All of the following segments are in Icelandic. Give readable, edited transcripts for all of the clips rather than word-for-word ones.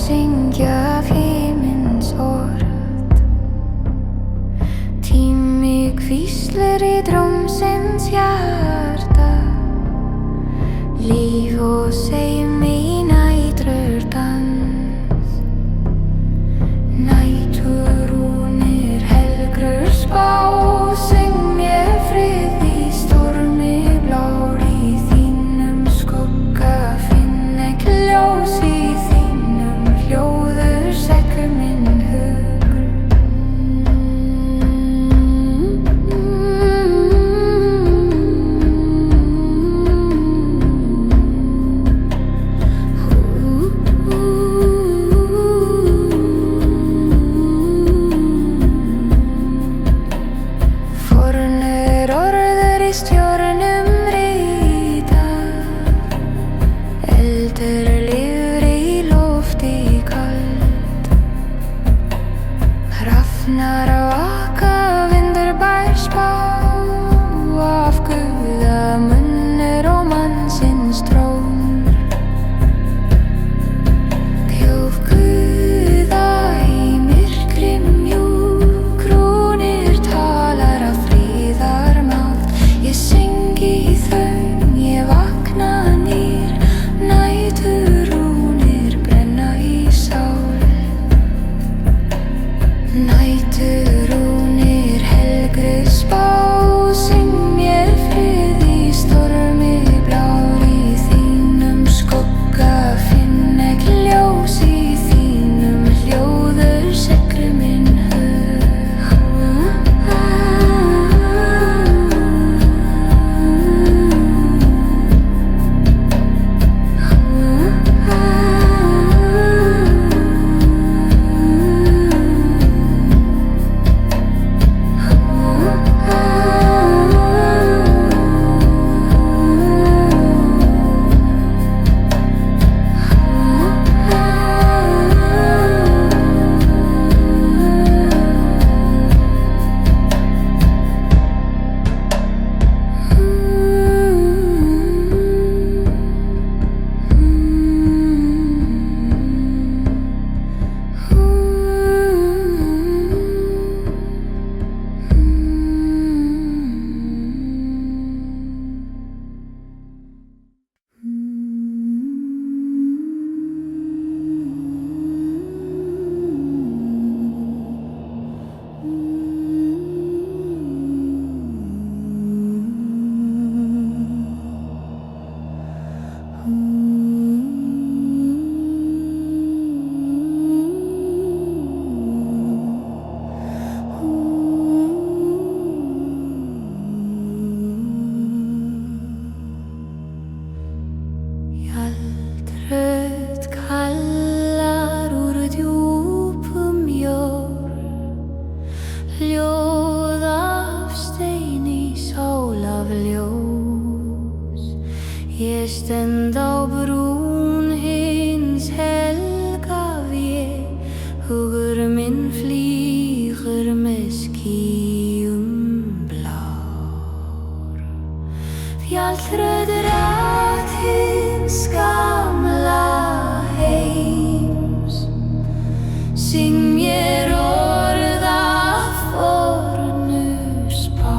syngja af himins orð. Tími hvíslur í drómsins hjarta, líf og segjum í nætrur dans. Næturrúnir helgrur spá, syng mér frið í stormi blár. Í þínum skugga finn ek ljós, í þínum hljóður sekkur minn hug. Stjörnum rita, eldur lifir í lofti kalt. Hrafnar á aka, vindur bær spá, af guða munnur og mannsins trón. Þjóð guða í myrkri mjúk, rúnir talar af friðarmátt. Ég syng í þaun, ég vakna nýr, næturrúnir brenna í sál. Næturrúnir helgri spá, syng mér frið í stormi blár. Í þínum skugga finn ek ljós, í þínum hljóður sekkur minn hug. Gjaldröð kallar úr djúpum jörð, ljóð af steini, sál af ljós. Ég stend á brún hins helga veg, hugur minn flýgur með skýjum blár. Fjalltröð rætt hins gamla heims, syng mér orð af fornu spá.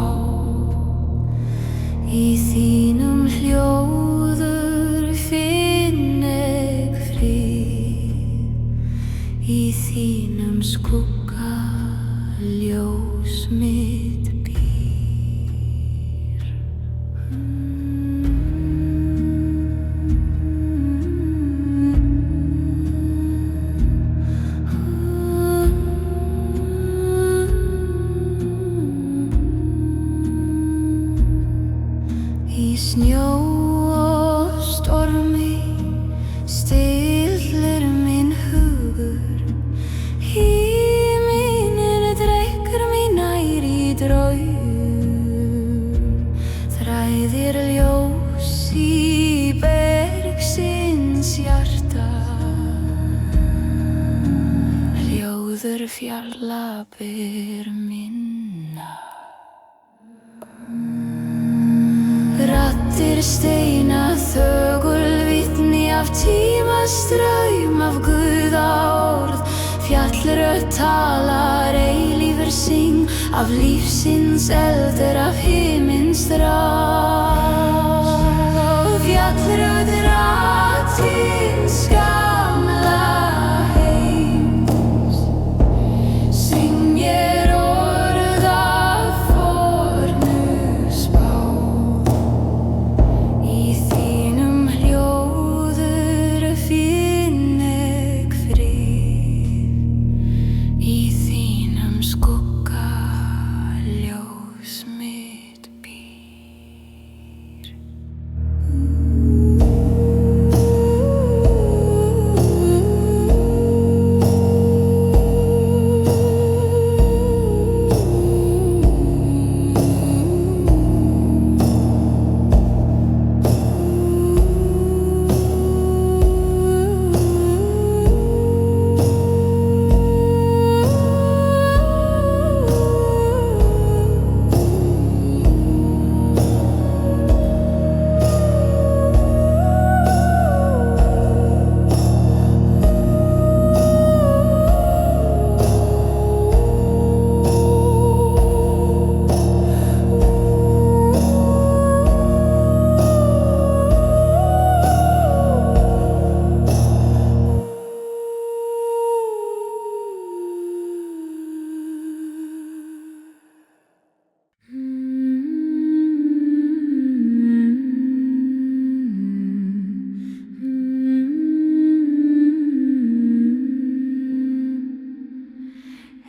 Í þínum hljóður finn ek frið, í þínum skugga ljós mitt býr. Í snjó og stormi stillir minn hugur, himinn drekkur mig nær í draum. Þræðir ljós í bergsins hjarta, hljóður fjalla ber minna. Raddir steina þögul vitni af tímastraum, af guðaorð. Fjallrödd talar, eilífur syng, af lífsins eldur, af himins ráð. Fjallrödd ratins gamla heims, syngir orð af fornuspá. Í þínum hljóður finn ég frið, í þínum skugga ljós mitt býr.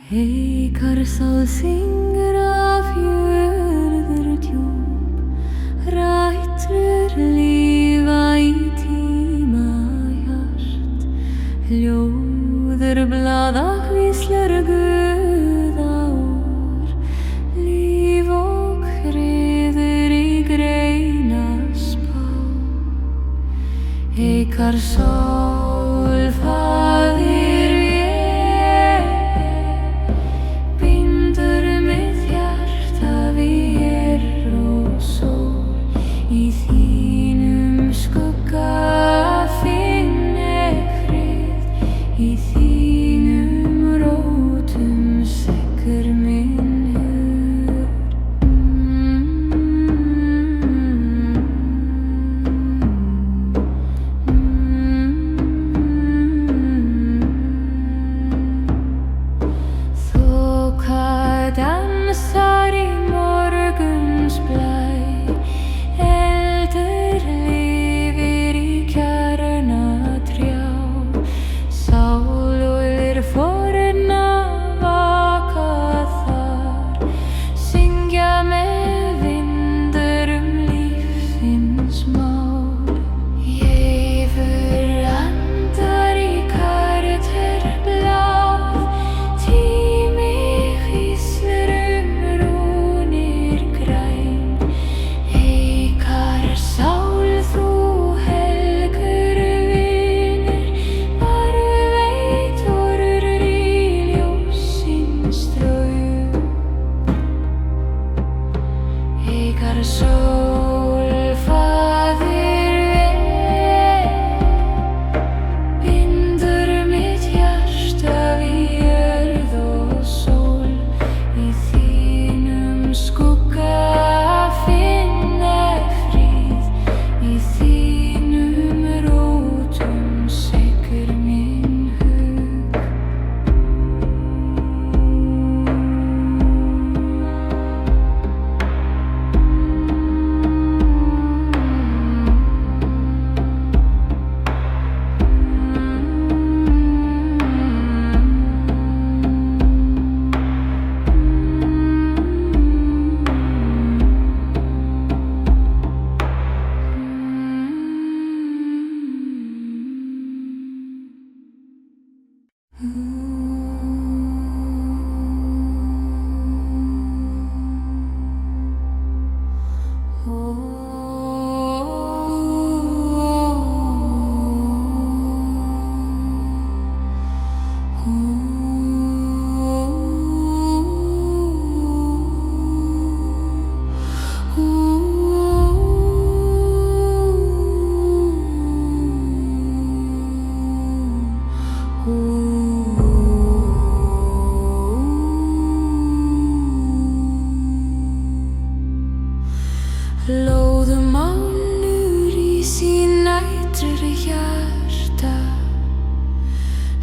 Heikarsál syngur af jörður djúp, rætur lífa í tíma hjart. Hljóður blaða hvíslar guðaorð, líf og friður í greina spá. Heikarsál faðir bindur mitt hjarta við og sól. Í þínum skugga finn ég frið, í þínum rótum sekkur minn hugur.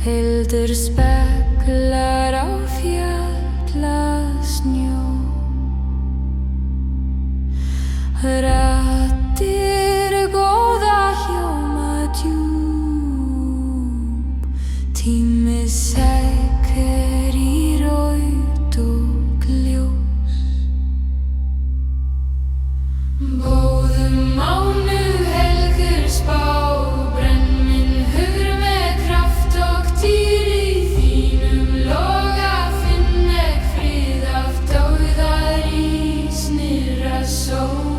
heldur speklar á fjallasnjó. Raddir góða hljóma djúp, tími sekkur í raut og ljós. Góðum mánu helgur spá, brenn minn hugur með kraft og dýr í þínum loga, finn ek frið af dauðar í snirra sól.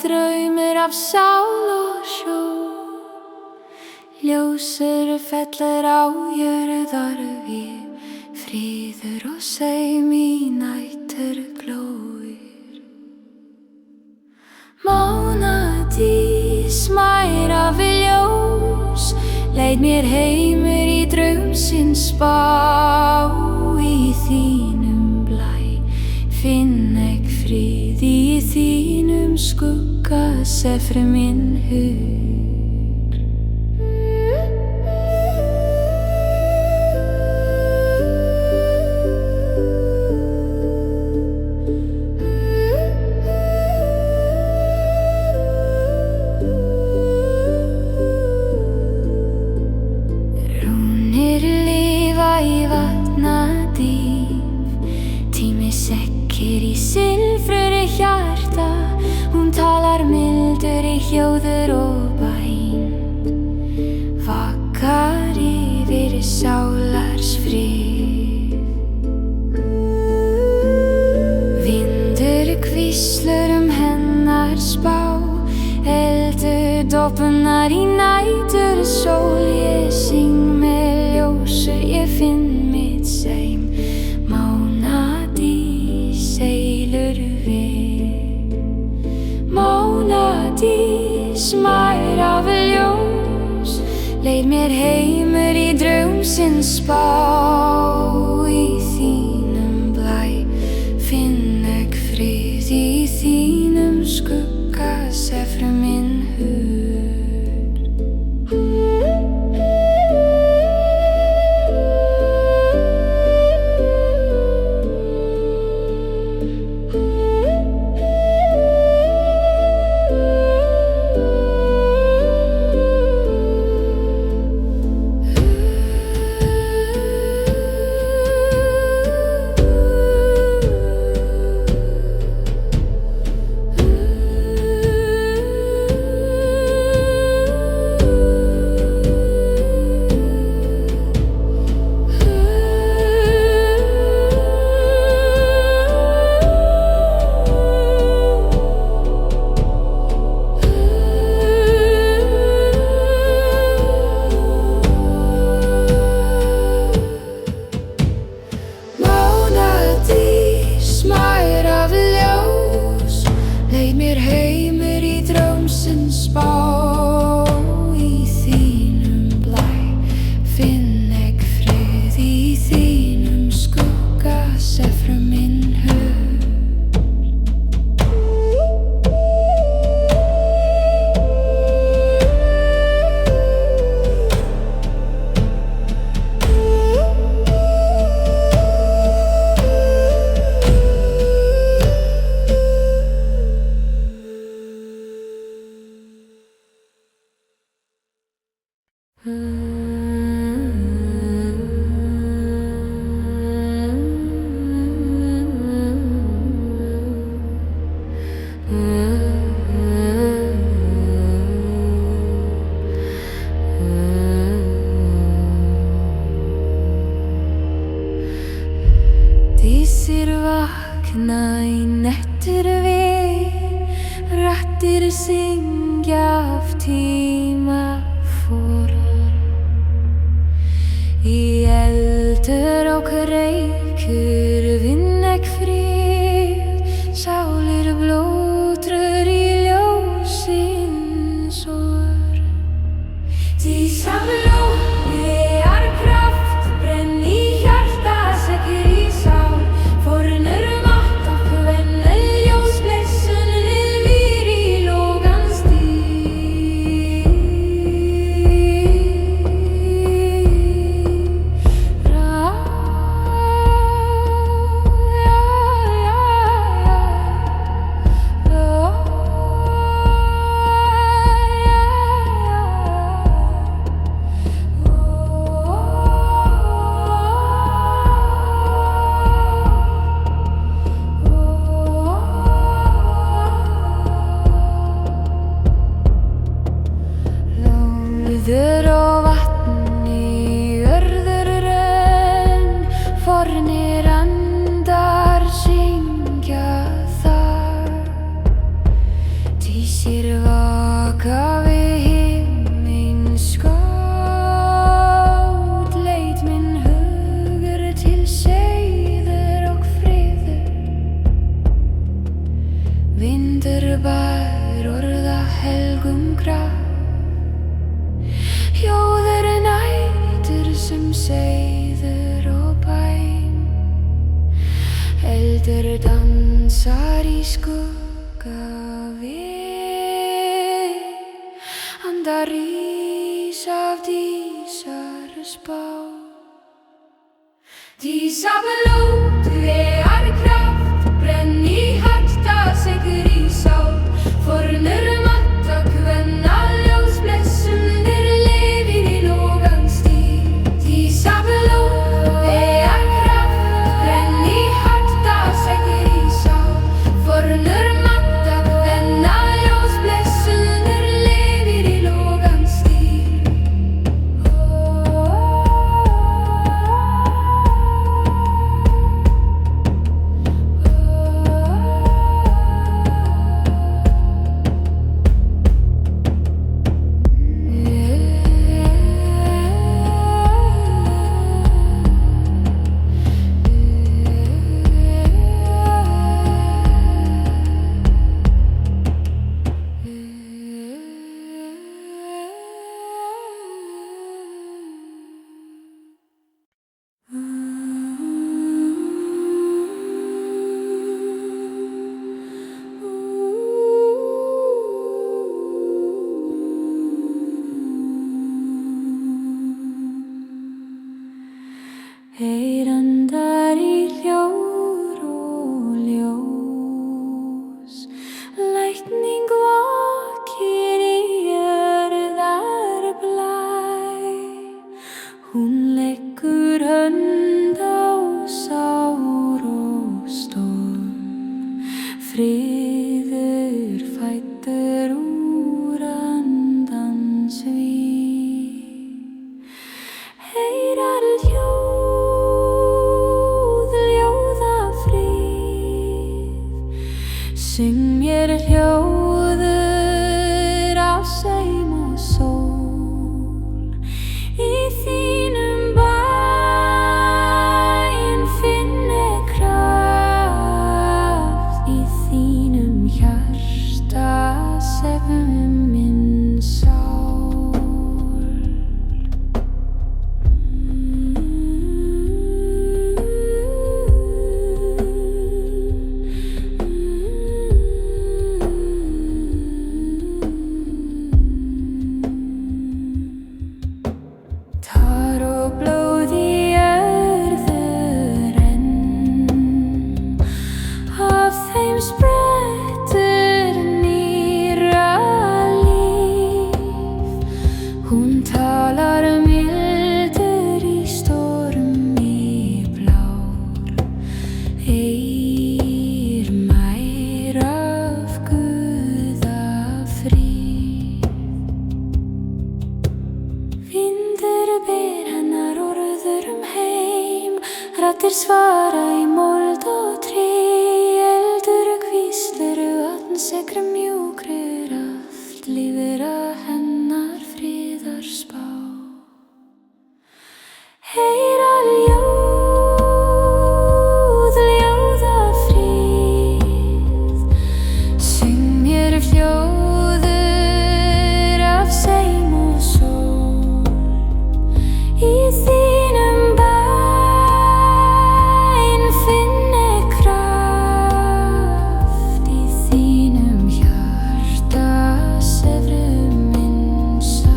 Draumur af sál og sjó, ljósur fellur á jörðar við, friður og seim í nætur glóir. Mánadís mæra við ljós, leit mér heimur í draumsins spá, í þínum blæ finn ek frið í þínum skugga, sefri minn hug. Rúnir lifa í vatnadýf, tími sekkir í silfruri hjarta, hún talar mildur í hljóður og bæn, vakar yfir sálars frið. Vindur hvíslur hennar spá, eldur dofnar í nætur sól. Ég syng með ljósu, ég finn mitt seim, mánadís seilur við. Mánadís mæra við ljós, leið mér heimur í draumsins spá, í þínum blæ finn ek frið í þínum skugga, sefri minn hug. Dísir vakna í nettur við, rattir syngja af tíma fór. Í eldur og reykur vinnegg frið, sálir blótrur í ljósins or. Dís af lófi er kraft, brenn í hjarta, sekkur í sál. Fornur matt og kvenna ljósblessun lifir í lågan stíl. Lóður og vatn í örður renn, fornir andar syngja þar. Dísir vaka við himins skót, leit minn hugur til seiður og friður. Vindur bar orða helgum graf, hljóður nætur sem seiður og bæn. Eldur dansar í skugga við, andar rís af dísar spá. Dís af lófi er kraft, brenn í hjarta, sekkur í sál. Fornur matt og kvenna ljósblessun lifir í lågan stíl. Dís af lófi er kraft, brenn í hjarta, sekkur í sál. Fornur matt og kvenna ljósblessun lifir í lågan stíl. Heyrandar í hljór og ljós, lækning vakir í jörðar blæ. Hún leggur hönd á sár og storm, friður fæddur úr andans vín. Heyrar hljóð Hún talar mildur í stormi blár, eir mær af Guða fríð. Vindur ber hennar orður heim, raddir svara í mold og tré, eldur hvíslur vatnsekra mjúkrir, allt lífir að hennar friðarspá. Heyra ljóð, ljóða fríð, syng mér hljóður af seim og sól. Í þínum bæn finni kraft, í þínum hjarta sefru minn sál.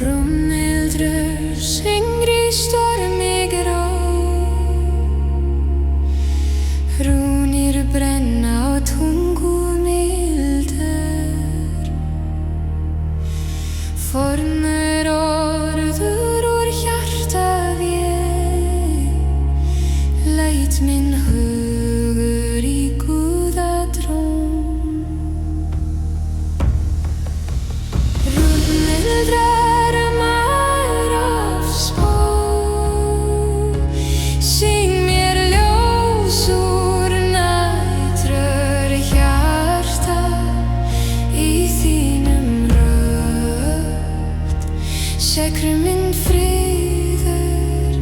Rúmnildrur syngr í stormi grá, rúnir brenna á tungu mildur, fornur orður úr hjarta vél, læt minn hugur í Guða dróm. Rúmnildrar sekru minn friður,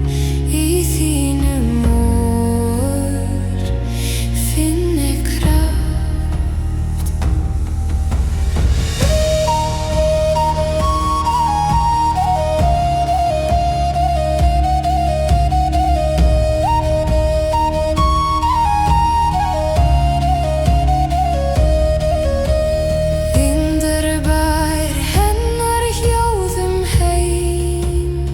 í þínum orð finni kraft. Vindur bær hennar hljóðum heim,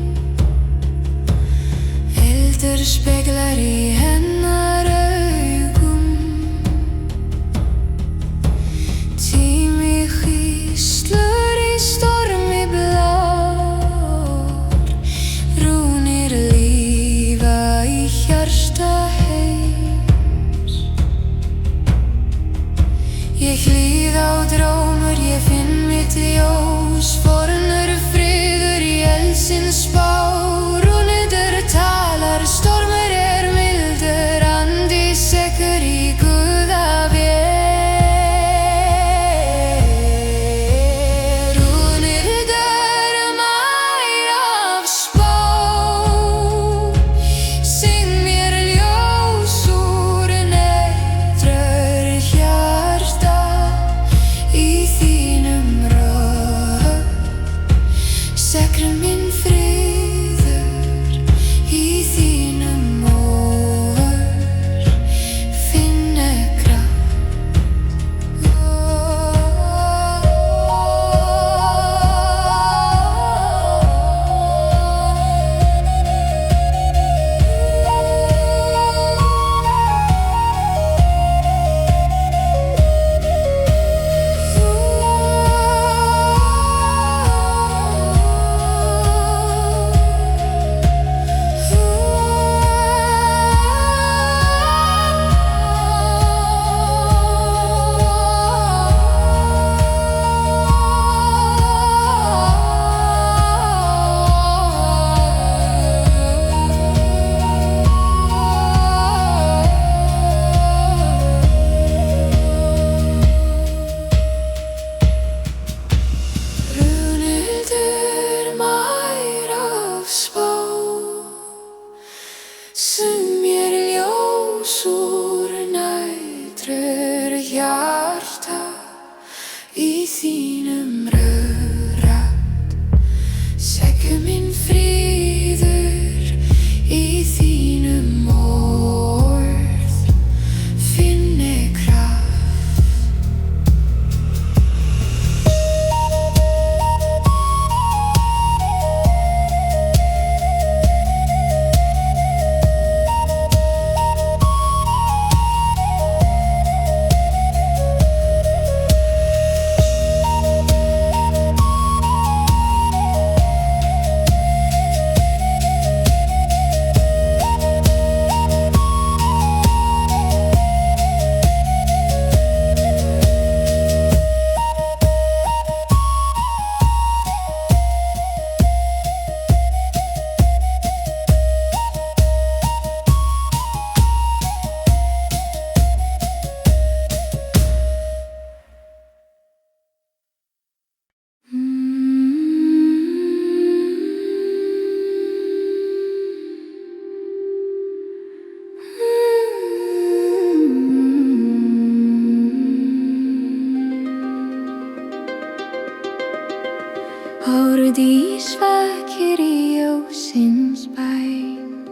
Árdís vakir í ljósins bæn,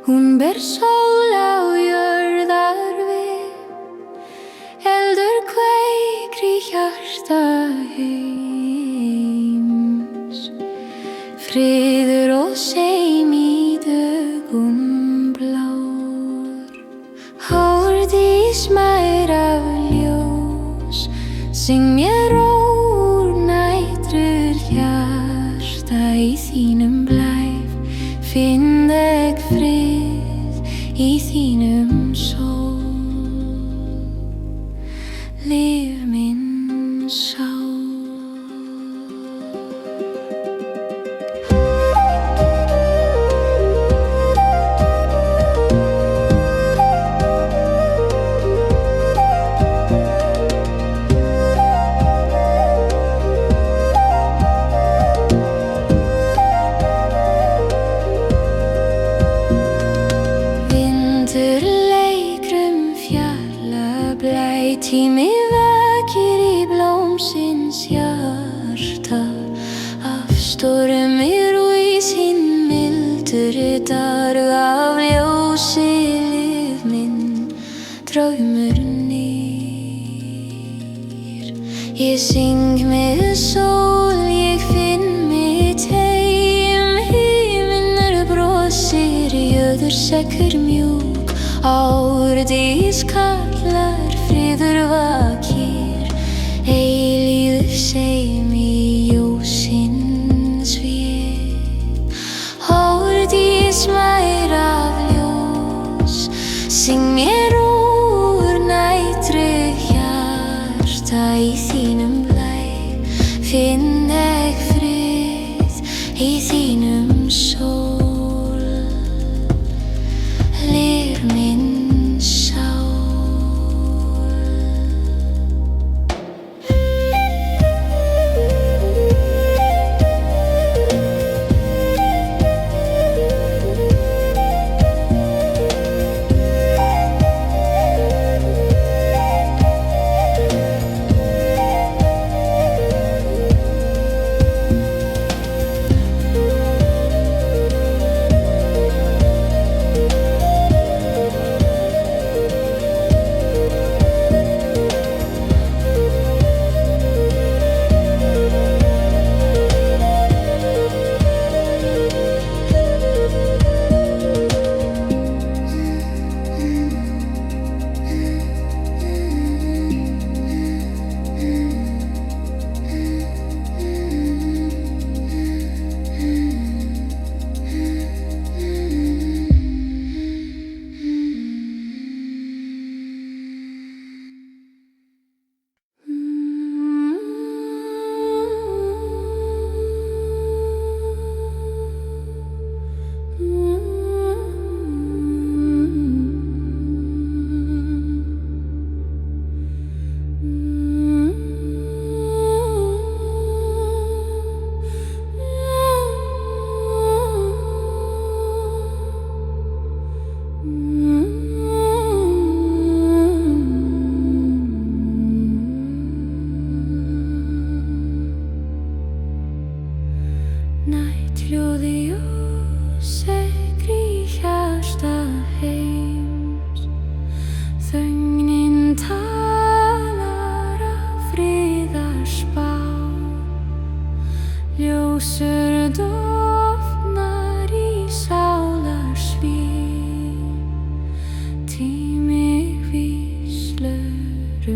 hún ber sól á jörðar við, eldur kveikir í hjarta heims, friður og seim í dögum blár. Árdís mær af ljós, syng mér úr nætur hjarta í þínum blæf, finn þig frið í þínum sól, líf minn sál. Tími vakir í blómsins hjarta, af stormir og í sín mildur dag, af ljósi líf minn draumur nýr. Ég syng með sól, ég finn mitt heim, himinnur brosir, jöður sekkur mjúk, Árdís kallar, friður vakir, eilíður seim í ljósins vél. Árdís mær af ljós, syng mér úr nætru hjarta í þínum blæ, finn þig frið í þínum sól, líf minn sál. Næturljóði ósekri hjarta heims, þögnin talar af friðarspá, ljósur dofnar í sálarsvín, tími víslur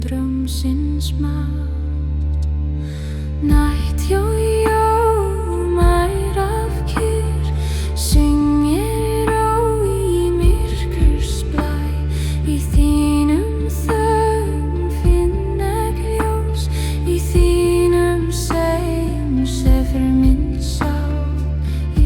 draumsins mátt. Nætt mær af kyrr, syng mér á í myrkursblæ, í þínum þögn finn ég ljós, í þínum seim sefur minn sál. Í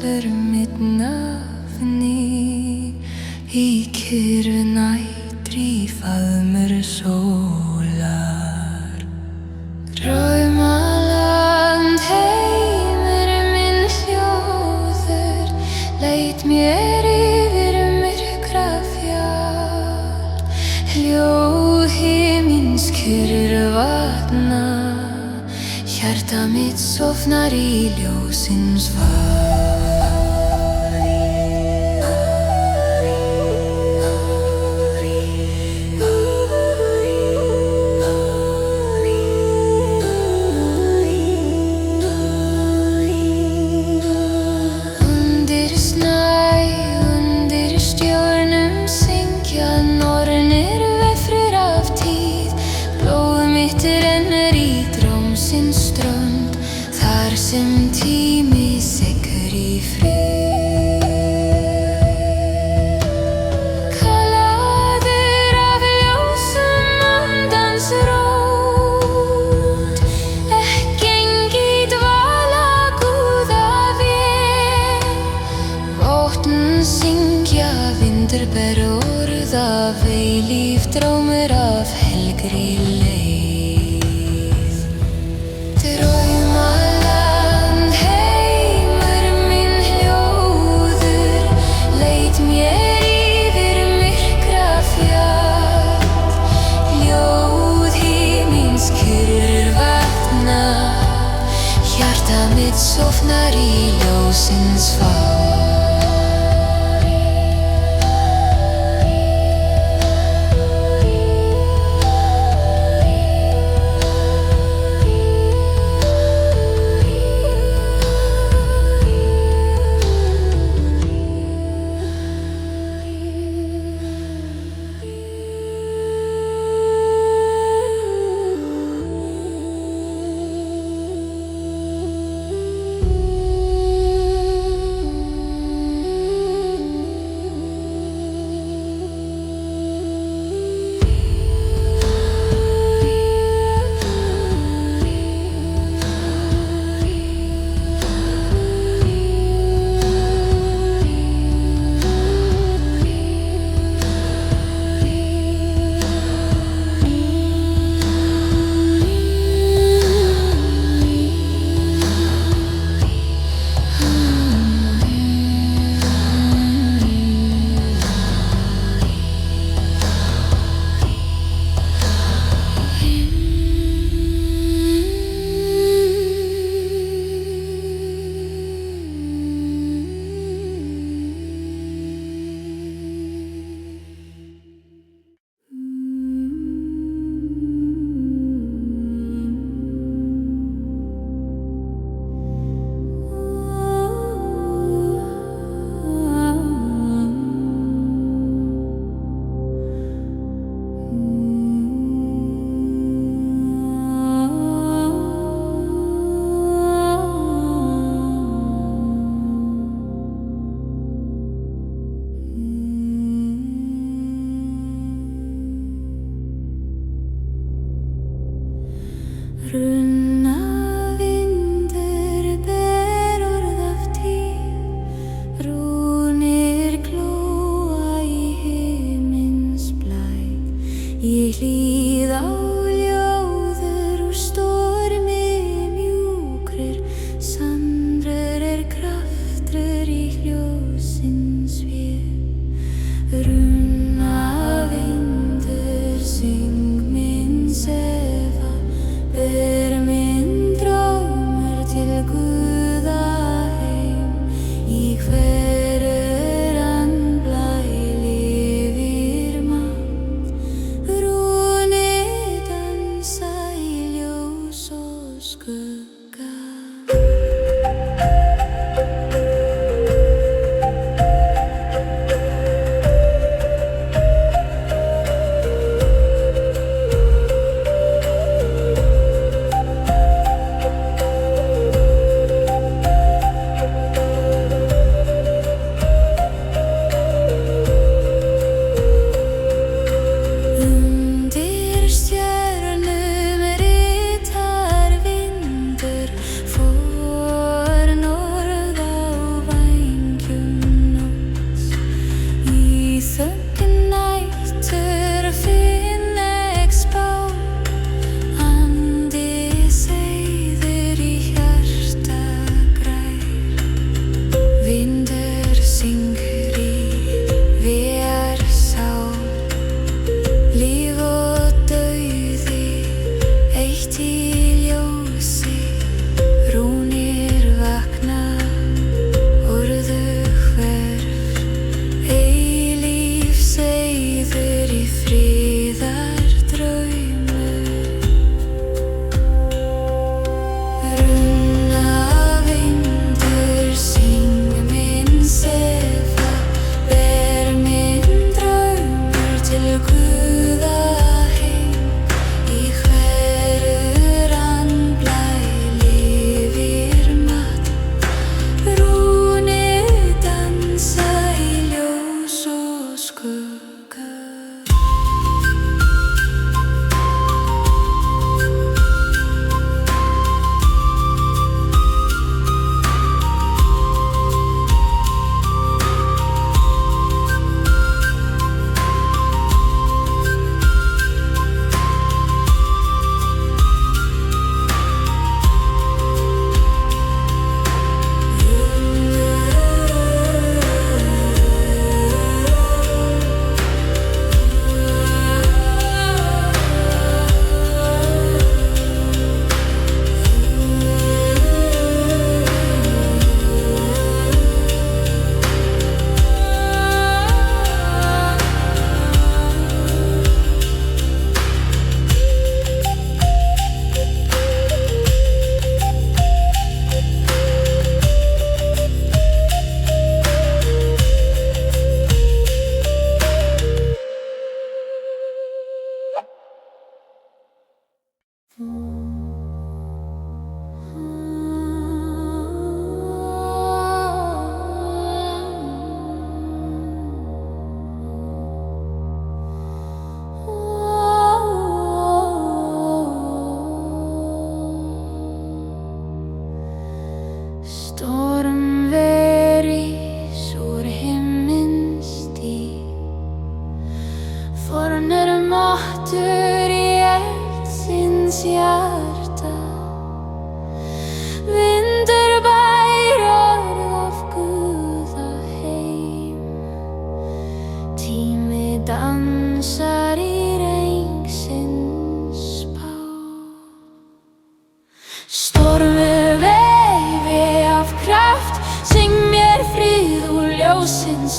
hefur mitt nafni í kyrrð nætri faðmur sólar. Draumaland heimur minn hljóður leit mér yfir myrkra fjall. Hljóð himins kyrr vatna, hjarta mitt sofnar í ljósins Undir snæ, undir stjörnum syngja nornir veffrir af tíð. Blóð mitt rennur í drómsins strönd, þar sem tími sekkur í frið. Kalaður af ljósum andans rót, ekkengi dvala Guða vel. Botn syngja, vindur ber orð af eilíf, drómur af helgri leið. Draumaland heimur minn hljóður leit mér yfir myrkra fjall. Hljóð himins kyrr vatna, hjarta mitt sofnar í ljósins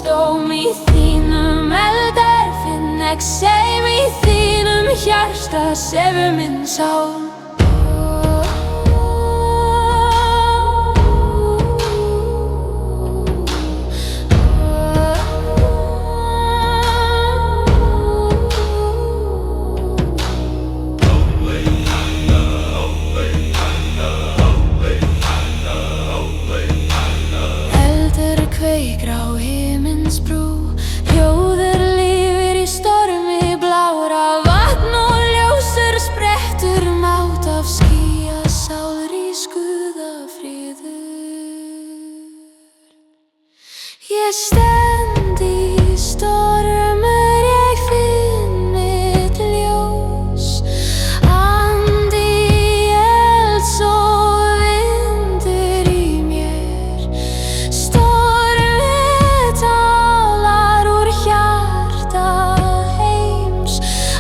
stóm í þínum eldar finn ekki seim í þínum hjarta sefur minn sál. Grá himins brú, hljóður lifir í stormi blár af vatn og ljósur sprettur mát af skýja sáður í skúðafriður. Ég stend í stormur, ég finn mitt ljós, andi elds og vindur í mér.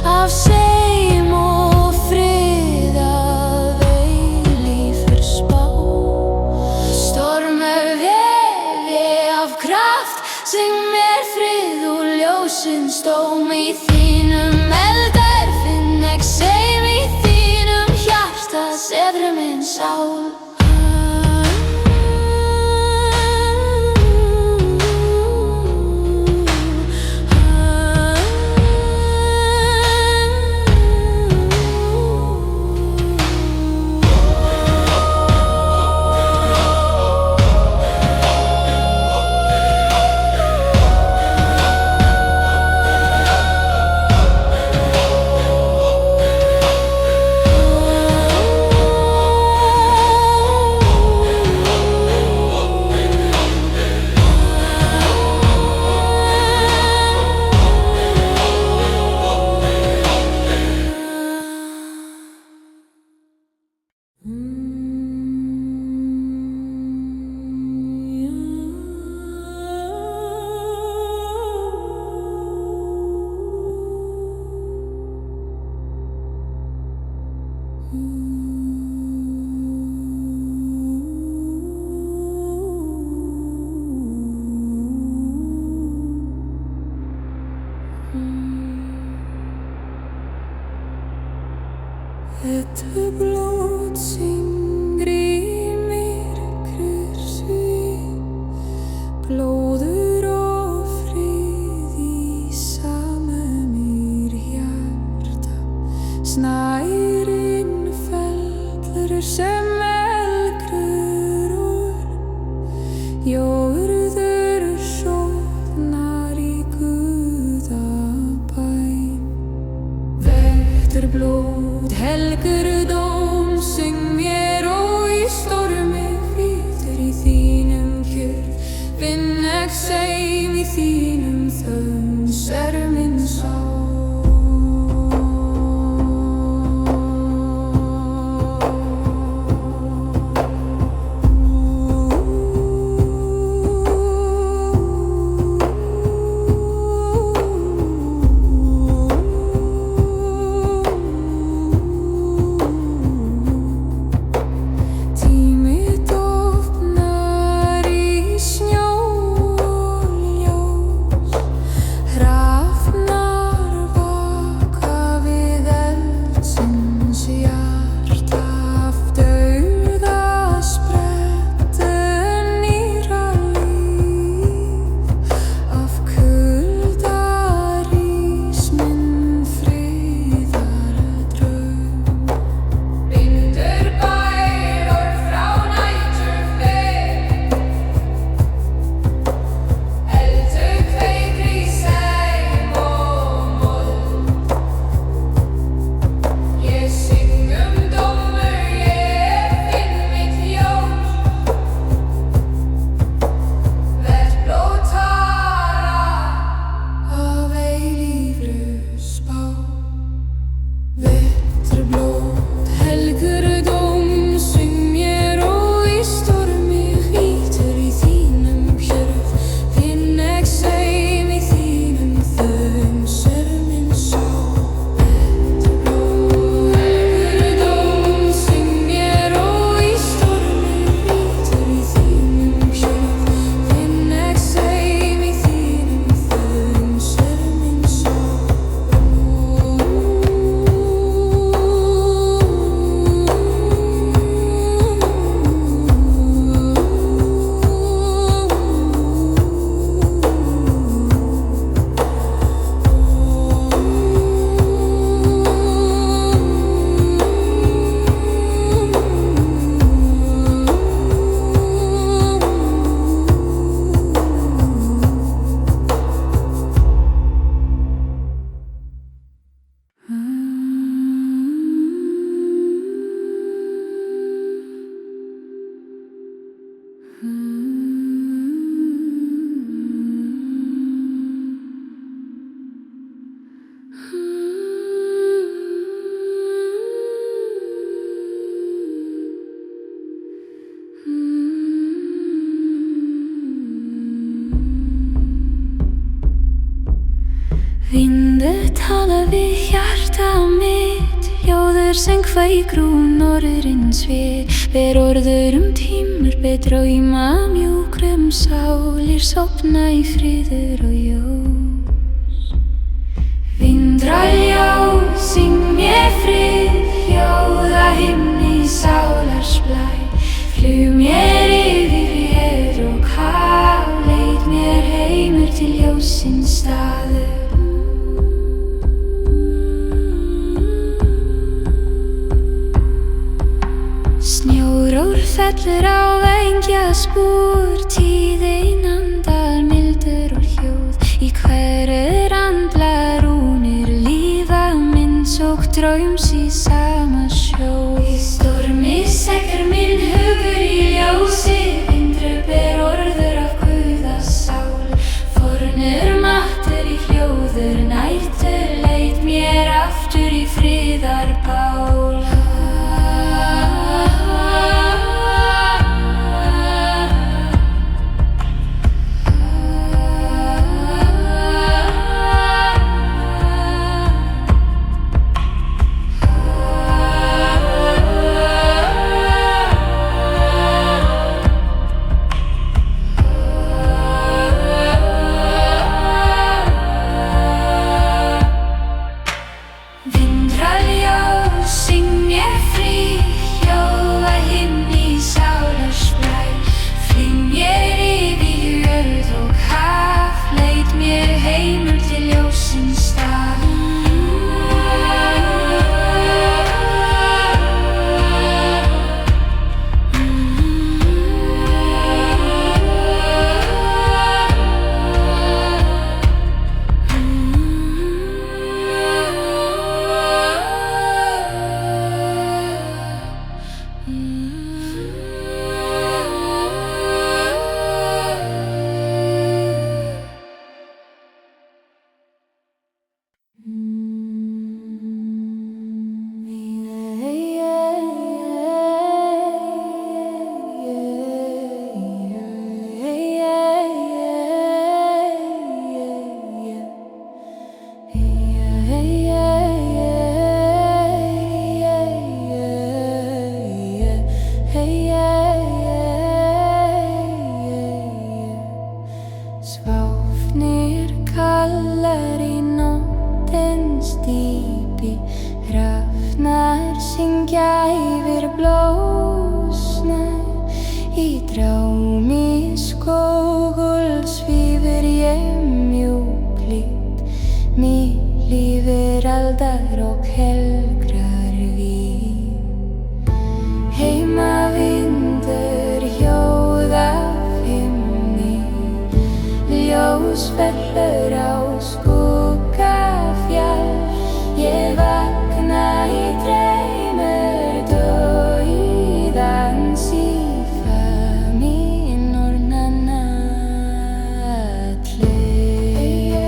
Af seim og frið að eilífur spá. Stormur vefi af kraft, syng mér frið úr ljósins dóm í þínum eldar finn ekki seim í þínum hjarta seðru minn sál. Þetta blót syngir í myrkru svið, blóður og frið í sama mér hjarta. Snærinn fellur sem elgrur úr, jörður sofnar í guðabæn. Vektur blót helgur dóm, syng mér og í stormi hvítur í þínum kjörð finn ekki seim í þínum þögn sverð minn sál. Rafnar Vindur tala við hjarta mitt, ljóður sem kveikir norðurins við. Ber orður tímur, ber drauma mjúkrum sálir sofna í friður og ljós. Vindrar ljós, syng mér frið, hljóða himni sálarsblæ. Flug mér yfir hér og haf, leit mér heimur til ljósins staður. Snjór fellur á engjaspor, tíðin andar mildur og hljóð. Í hverju andlar rúnir lífa minns og draums í sama sjó. Í stormi sekkur minn hugur í ljósi, vindur ber orður af guðasál. Fornur mattur í hljóður nætur, leit mér aftur í friðarbál. Sváfnir kallar í nóttins dýpi, hrafnar syngja yfir blósna. Í drámi skógul svífur ég mjúklít, mig lífur aldar og helgrar vín. Heimavindur hljóð af himni, ljós fellur á skuggafjall. Ég vakna í draumur dauðans í faminn orðnanna allir.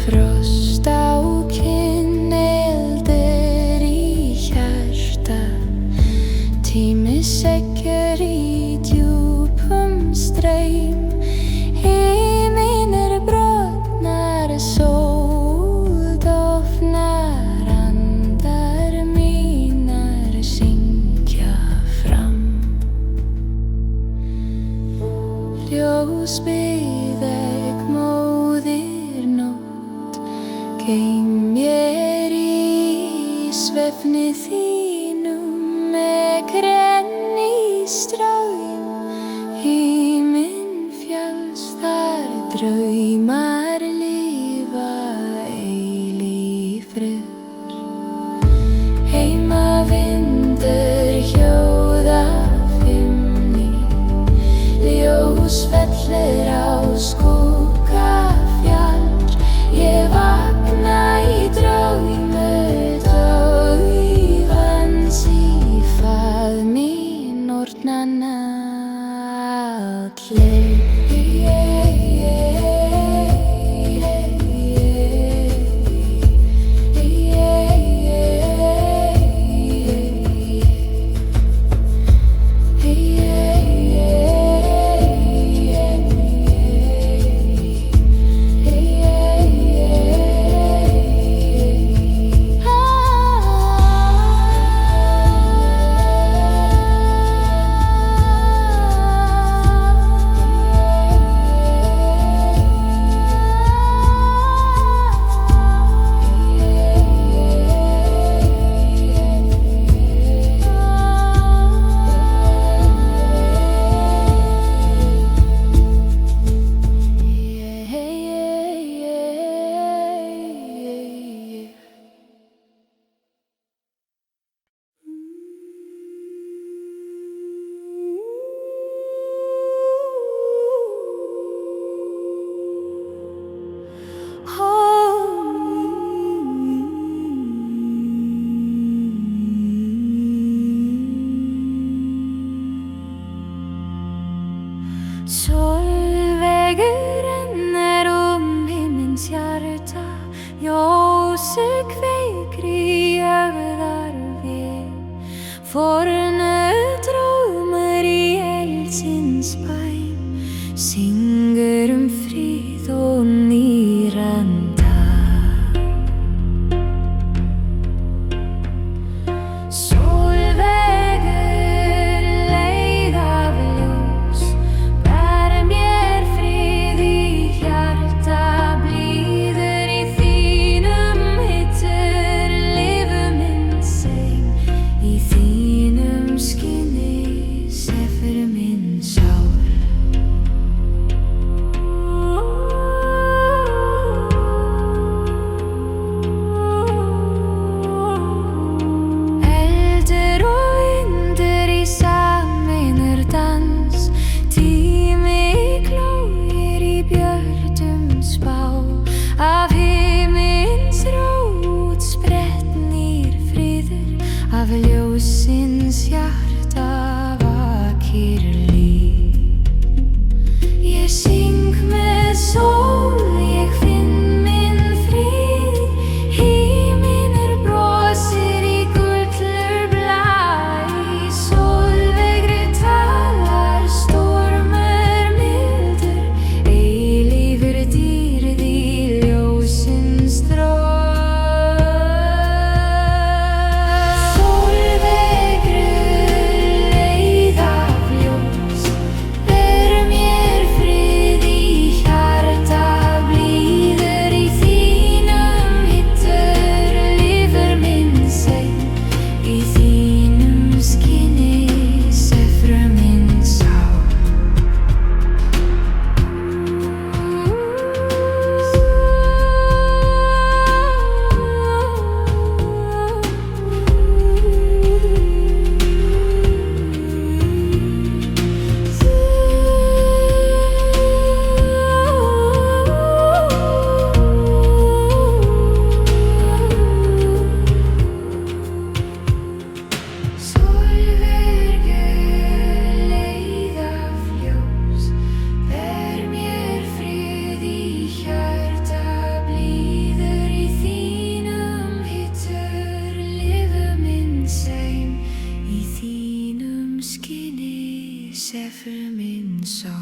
Frost á kinn, eldur í hjarta, tími sekkur í djúpum straum. Himinn brotnar, sól dofnar, andar mínar syngja fram. Ljós biðeg móðir nótt, geym mér í svefni þínum með grenni straum. Himinn fjalls þar draumar lifa eilífur. Heimavindur hljóð af himni, ljós fellur á skuggafjall. Ég vakna í draumi dauðans í faðmi Fornu drómur í eldsins bæn syngur frið og nýran dag. Sólvegur leið af ljós ber mér frið í hjarta blíður í þínum hittur lifu minn seim í þínum skinni sefur minn sál. Eldur og vindur í sameinar dans tími glóir í björtum spá af himins rót spretnir friður af ljósins hjarta vakir líf. Ég syng með sól, ég finn minn frið, himinn brosir í gullur blæ. Sólvegri talar stormur mildur, eilífur dýrð í ljósins þrótt. Sólvegru leið af ljós ber mér frið í hjarta blíður í þínum hittur lifur minn seim í þínum skinni sefur minn sál. Sólvegur leið af ljós ber mér frið í hjarta blíður í þínum hittur lifu minn seim í þínum skinni sefur minn sál.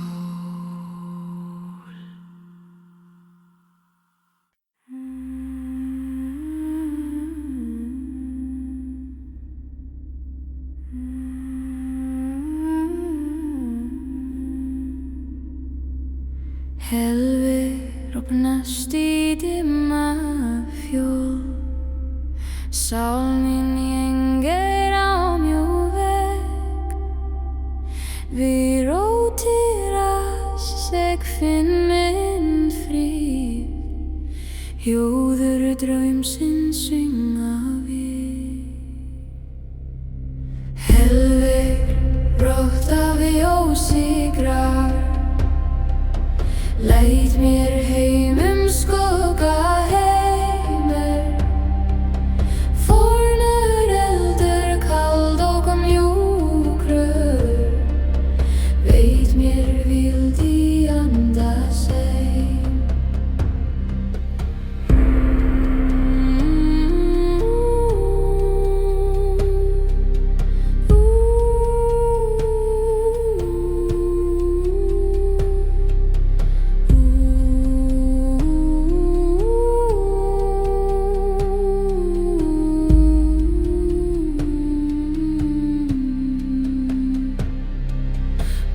Helvir opnast í dimma fjól, sál mín gengur á mjúvegg. Við rótirast ég finn minn frið, hljóður draumsins synga við. Helvir brátt af ljósi grar, leit mér heim skugga heimur. Fornur eldur kald og mjúkur, veit mér vild í anda seim.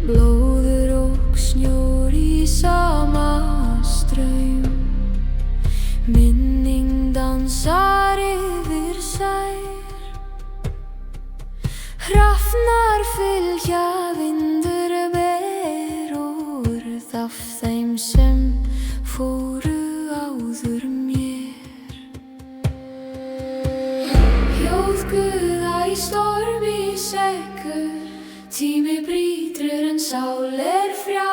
Blóður og snjór í sama straum, minning dansar yfir sær. Hrafnar fylgja vindur ber orð af þeim sem fóru áður mér. Hljóðguða í stormi sekkur, tími brýtur en sál frjáls.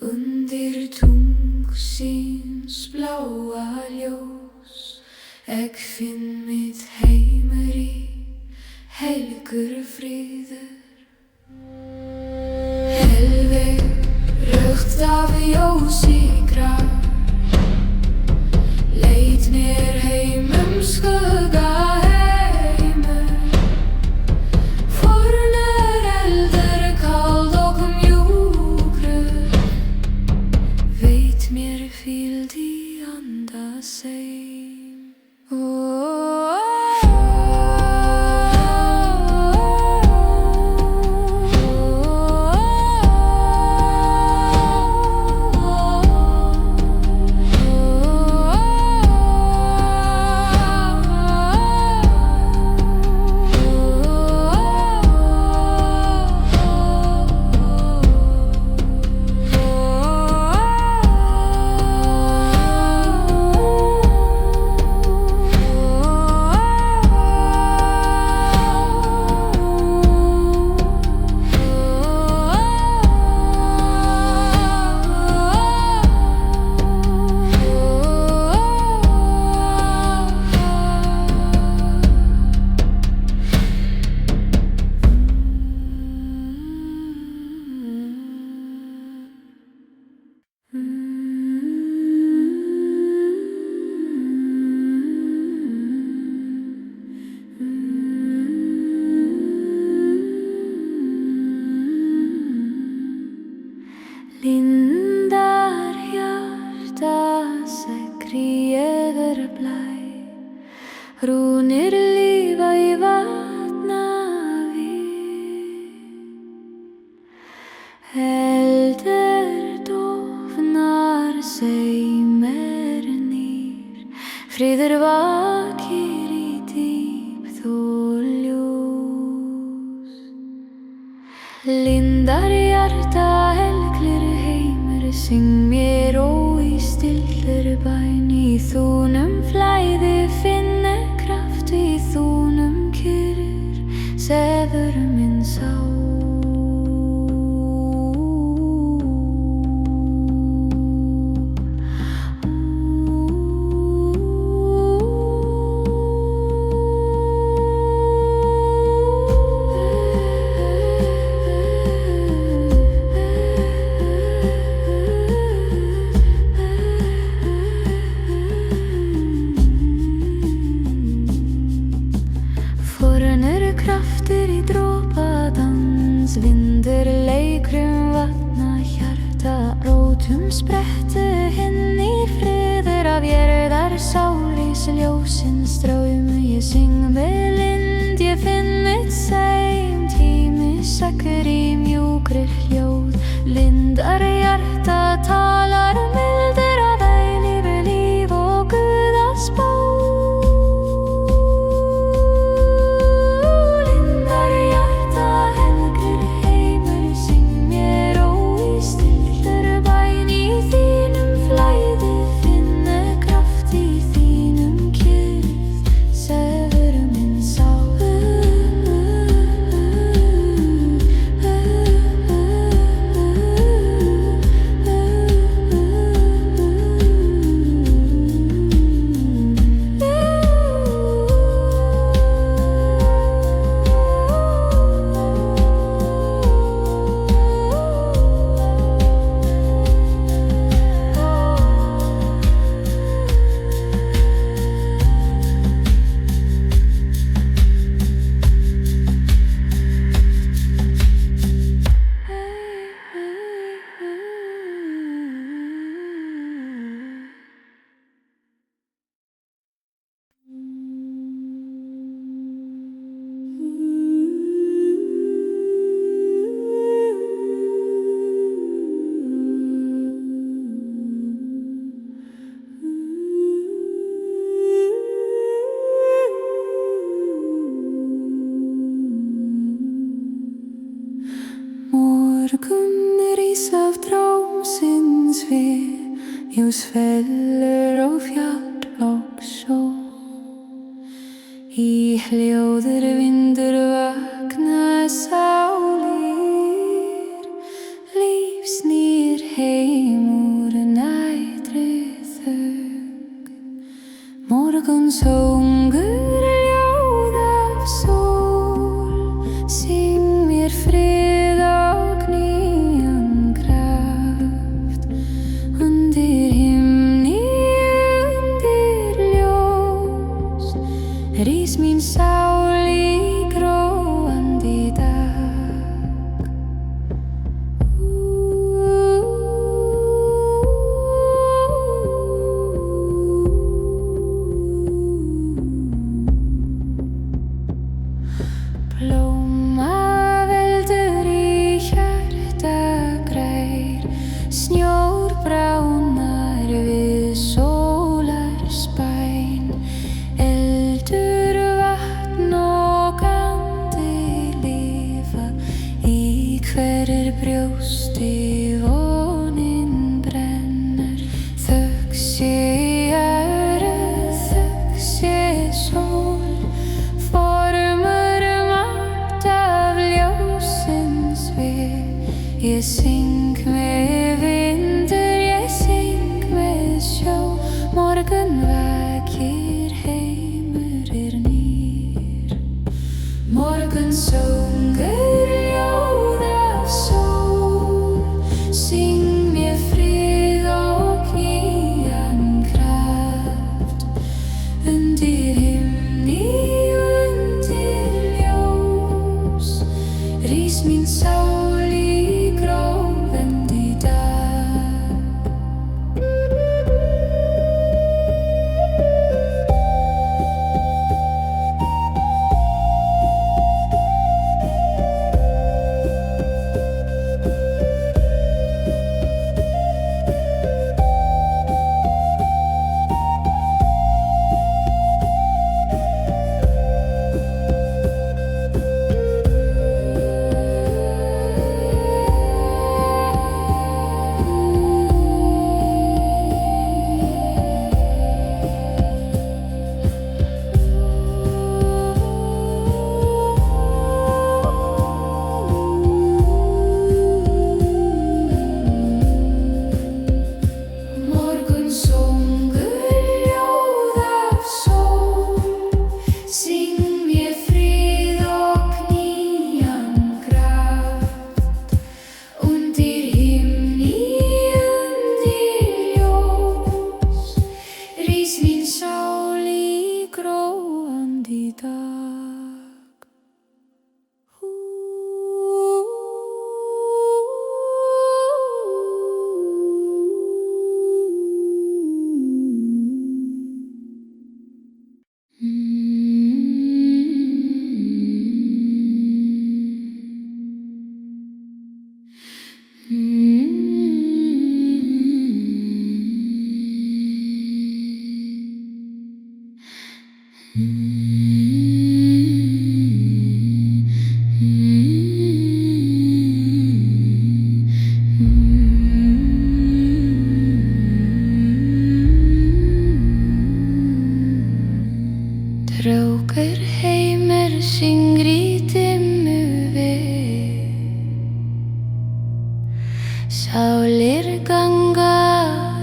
Undir tungsins bláa ljós ég finn mitt heimur í helgur friður. Helvig rautt af ljósi grar, leit mér heim skugga Friður vakir í dýpt og ljós. Lindar hjarta helglir heimur, syng mér og í stillur bæn. Í þúnum flæði finna kraft, í þúnum kyrr sefur minn sál. Kraftur í dropadans, vindur leikrum vatna hjarta, rótum sprettu hinn í friður af jörðar sálís ljósins straum. Ég syng með lind, ég finn mitt sæm, tími sekkur í mjúkri hljóð. Lindar hjarta talar mildur af eilífu líf og Guðas bón. Morgun rís af drámsins við, ljós fellur á fjall og sjó. Í hljóður vindur vakna sálir, líf snýr heim úr nætri þögn. Morgunsöngur ljóð af sól, syng mér frið og nýjan kraft. Undir himni, undir ljós, rís mín sál í gróandi dag. Blóma veldur í hjarta grær, snjór bránar við sólarspæn. Eldur, vatn og andi lifa í hverri brjósti, vonin brenner. Þögn sé jörð, þögn sé sól, formar mátt af ljósins við. Ég syng með vindur, ég syng með sjó. Morgun vakir, heimur nýr. Morgunsöngur ljóð af sól, syng mér frið og nýjan kraft. Undir himni, undir ljós, rís mín sál í gróandi dag. Syng mér frið og nýjan kraft undir himni, undir ljós. Rís mín sál í gróandi dag. Trókur heimur syngr í dimmu við. Sálir ganga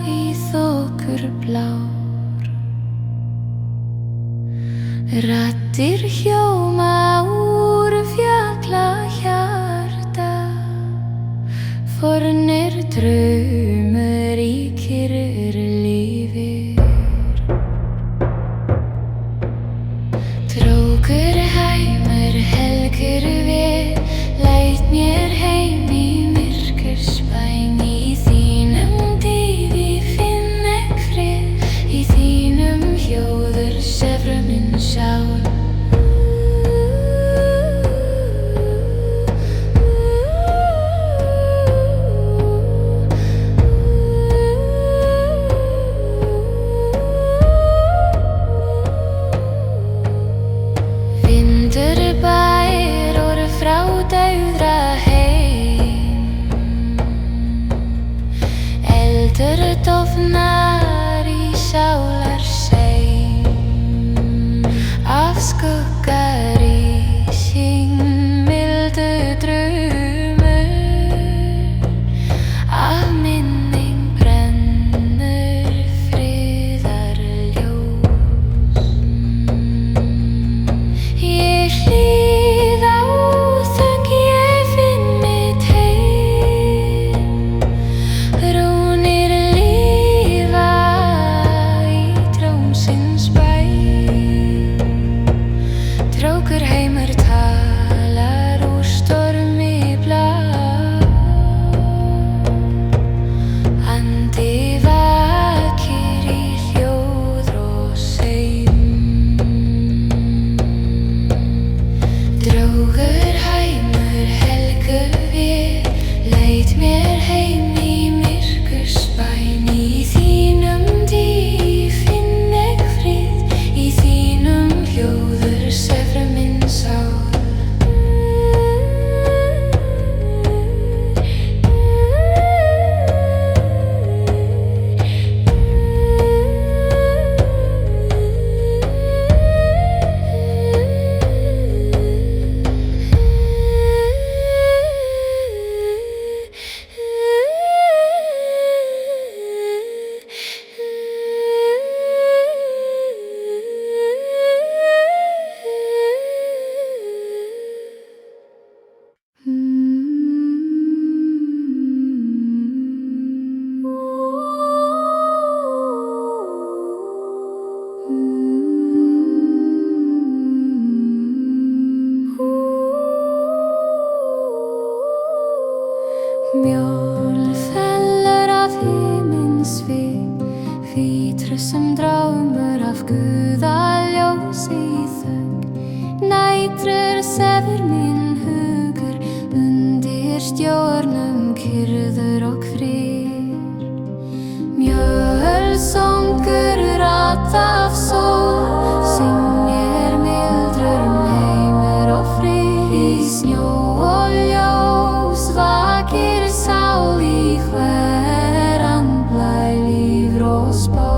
í þokur blár. Raddir hljóma úr fjallahjarta. Fornir draumur í kyrr lífir. Trókur heimur helgur við. Læt mér heim í myrkursbæn. Í þínum dýfi finn ek frið. Í þínum hljóður sefrar minn sál. Vindur bær úr frá dauðra heim. Eldur dofnar í sálar seim. Af skuggarísing mildu draumur. Af minning brennur friðarljós. Ég hlýð á þögn, ég finn mitt heim. Rúnir lifa í drómsins bæ. Trókur heimur talar úr stormi blá. Andi vakir í hljóð og seim. Trókur heimur helgur við. Leit mér heim í myrkursbæn. Í þínum dýfi finn ek frið. Í þínum hljóður sefrar minn sál. Mjól fellur af himinsvið. Hvítri sem drámur af guðaljós í þögn. Nætur sefur minn hugur undir stjórnum kyrrður og frýr. Mjöl songur rat af sól. Syngir mildrur heimur og frið. Í snjó og ljós vakir sál í hveran blæ lífr og spó.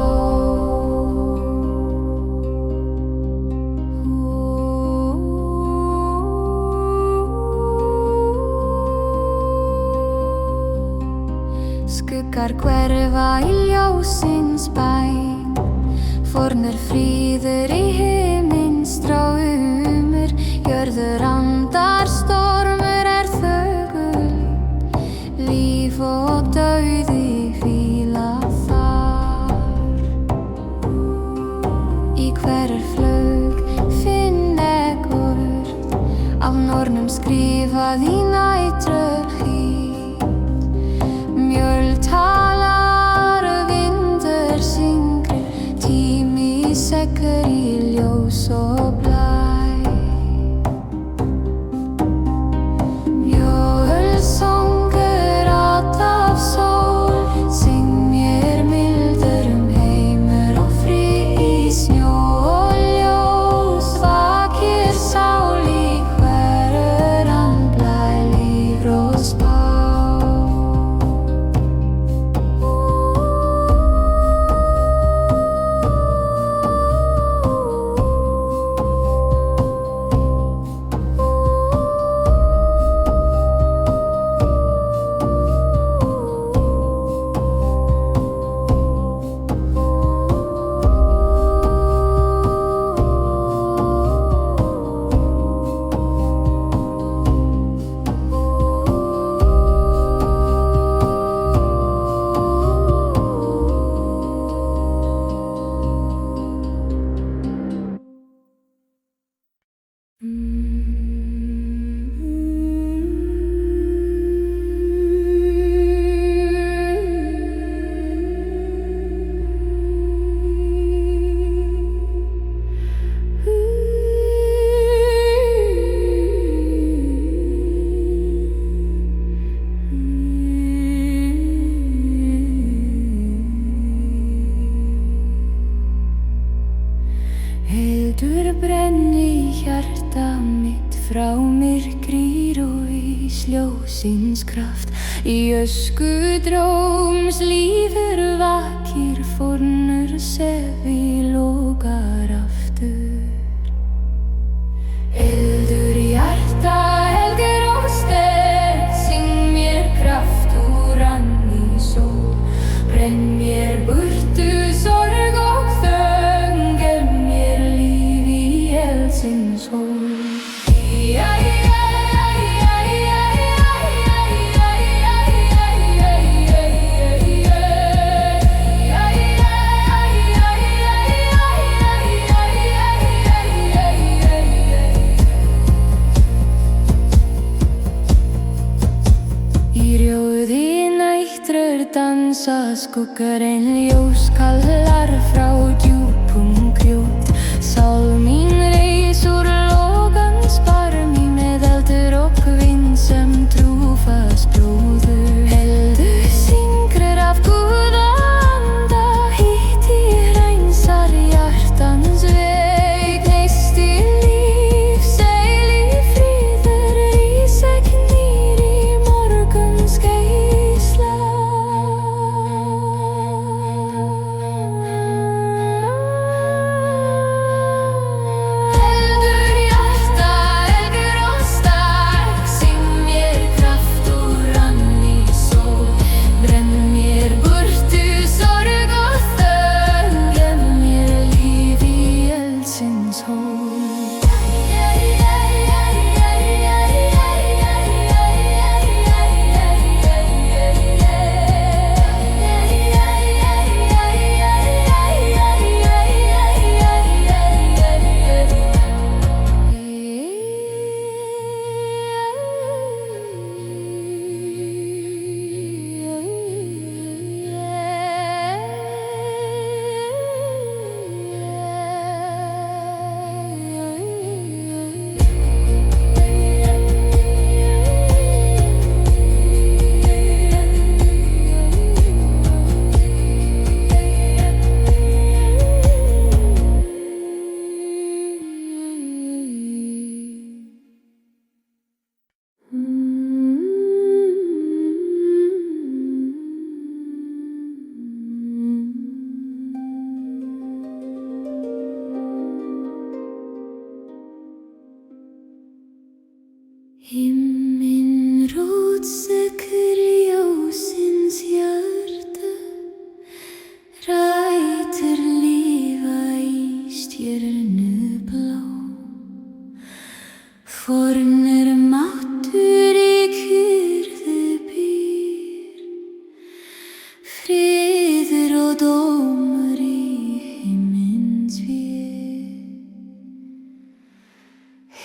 Skuggar hverfa í ljósins bæn. Fornur fríður í himinn stró. frá myrkrýr og í ljósins kraft. Í ösku dróms lífur vakir, fornur sefi lokar aftur. Eldur í hjarta, helgur og sterk, syng mér kraft úr ranni sól. Brenn mér burtu sorg og þögn, gef mér líf í eldsins hól. Dansa skuggar en ljós kallar frá djúpum grjót. Sál mín reis úr logans barmi með eldur og vind sem trúfast bróður. Eldur syngur af Guða anda, hitti hreinsar hjartans veg. Neisti líf, seil í friður, rís knýr í morguns geisla. Himinn rótsekur ljósins hjarta, rætur lifa í stjörnu blá. Fornur máttur í kyrrðu býr, friður og dómur í himins vél.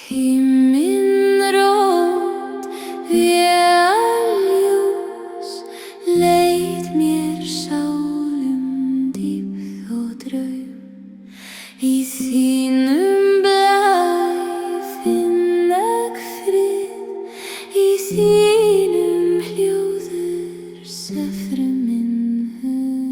Himinn rót véljós, leit mér sálum dýpð og draum. Í þínum blæ finn ek frið, í þínum hljóður sefru minn hör.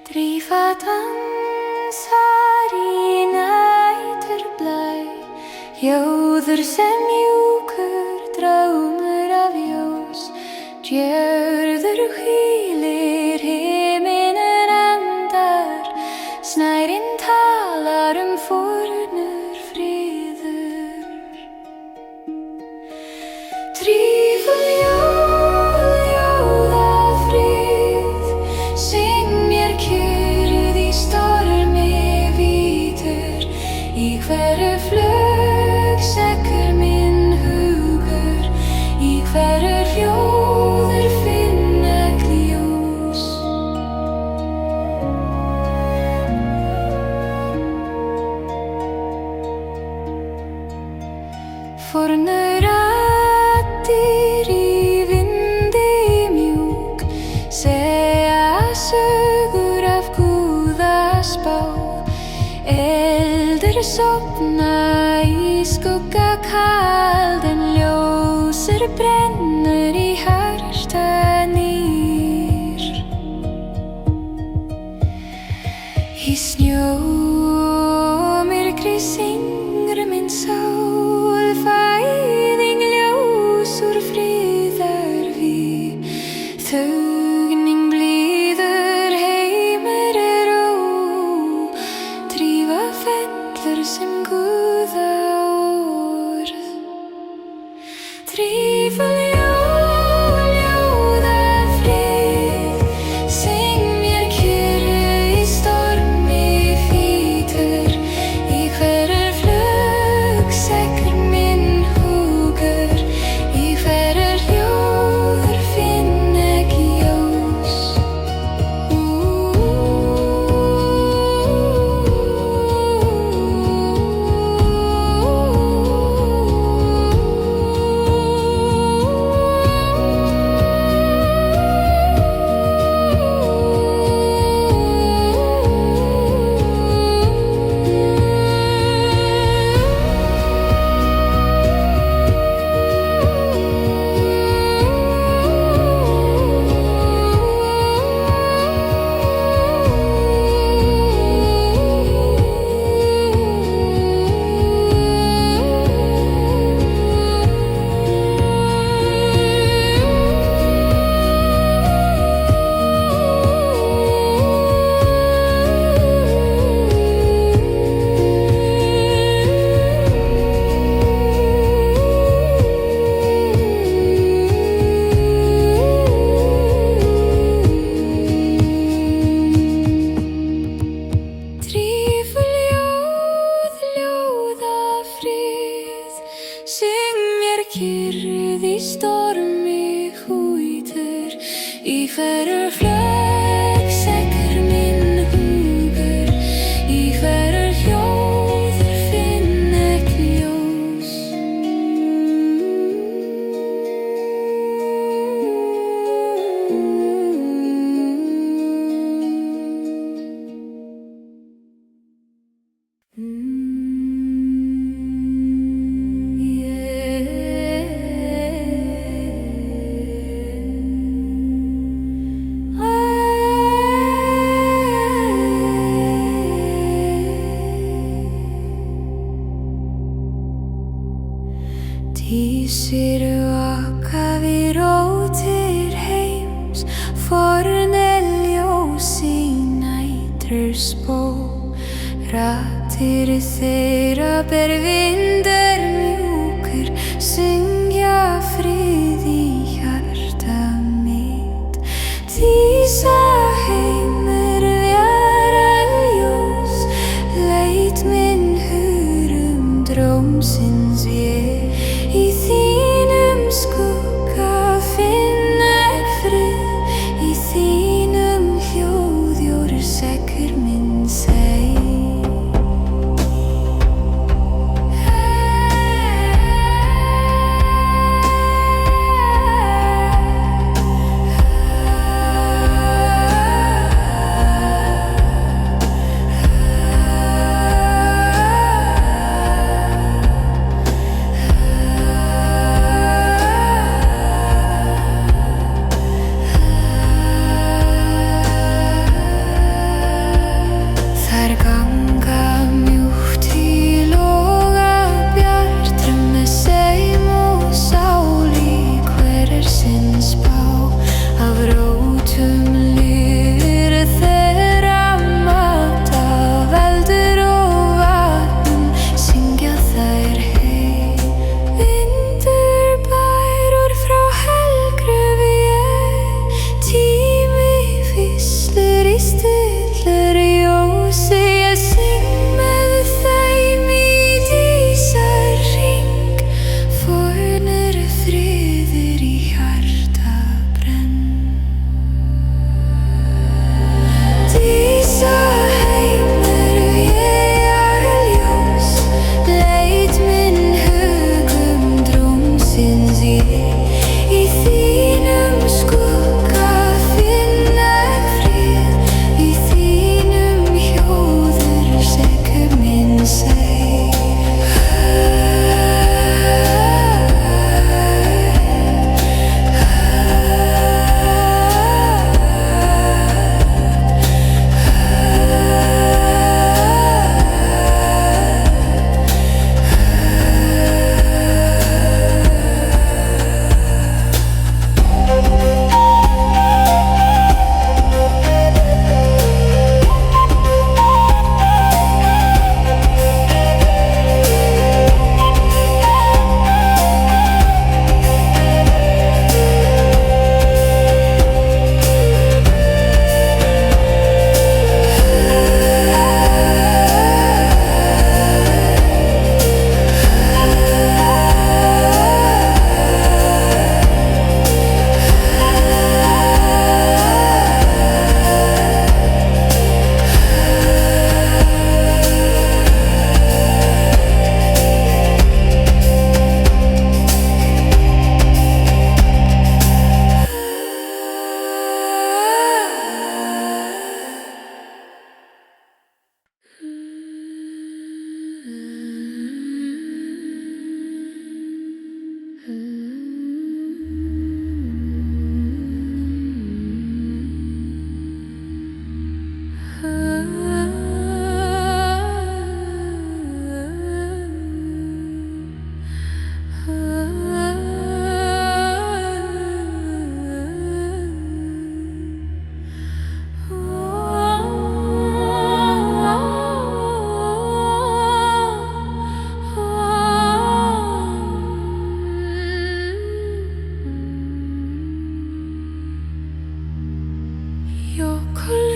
Drífa dansar í næturblæ, hljóður sem mjúkur draumur af ljós. Djörður hvílir, himinninn andar, snærinn talar fornur friður. Drífa ljóða frið, syng mér kyrrð í stormi vítur. Í hverju flug sekkur minn hugur, í hverju hljóður finn ek ljós. Fornur raddir í vindi mjúk, segja sögur af guðaspá. Eldur sofna í skugga kaldan, ljósur brennur í hjarta nýr. Í snjómyrkri syngur minn sál fæðing ljós úr friðarví. Þögnin blíður, heimur ró, Drífa fellur sem guðaorð. Drífa ljóða frið, syng mér kyrrð í stormi vítur. Í hverju flug sekkur minn hugur, í hverju hljóður finn ek ljós. Drífa ljóða frið, syng mér kyrrð í stormi hvítur. Í hverju flug sekkur minn hugur, í hverju hljóður finn ek ljós. Dísir vaka við rótir heims, fornel ljós í næturspó. Raddir þeirra ber vindar mjúkur, syngja frið í hjarta mitt. Dísa heimur vera ljós, leit minn hurum drómsins ég. Í þínum skugga finn ek frið, í þínum hljóðjór sekkur minn seg.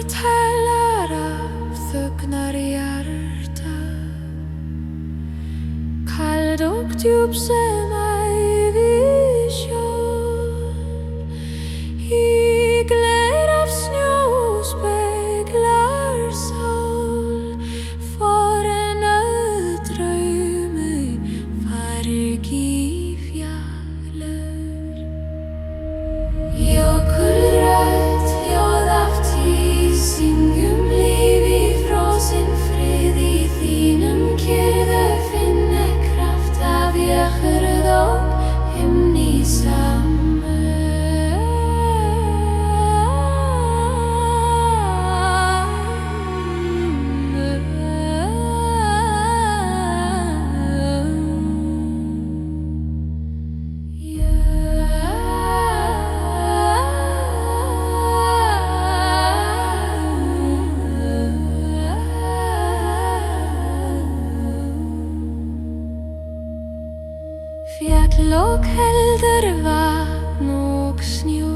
talar af þögnar hjarta, kald og djup sem ævi sjón. Í gler af snjó speglar sól, fornöð draumur farg í fjallur. Jökulrödd hljóð af tíð, syngjum líf í frosinn frið. Í þínum kyrrðu finna kraft af jörð og himni samur. Fjall og heldur vatn og snjó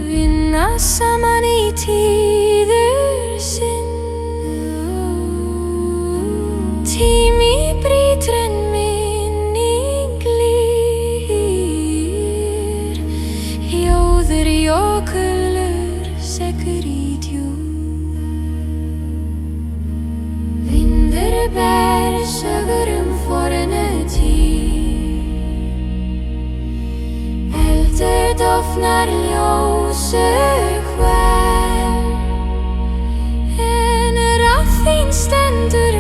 vinna saman í tíður sinn. Tími brýtur en minning lýr, hljóður jökulur sekkur í djúp. Vindur ber sögur fornöð tíð, eldur dofnar ljósið hver, en rödd þín stendur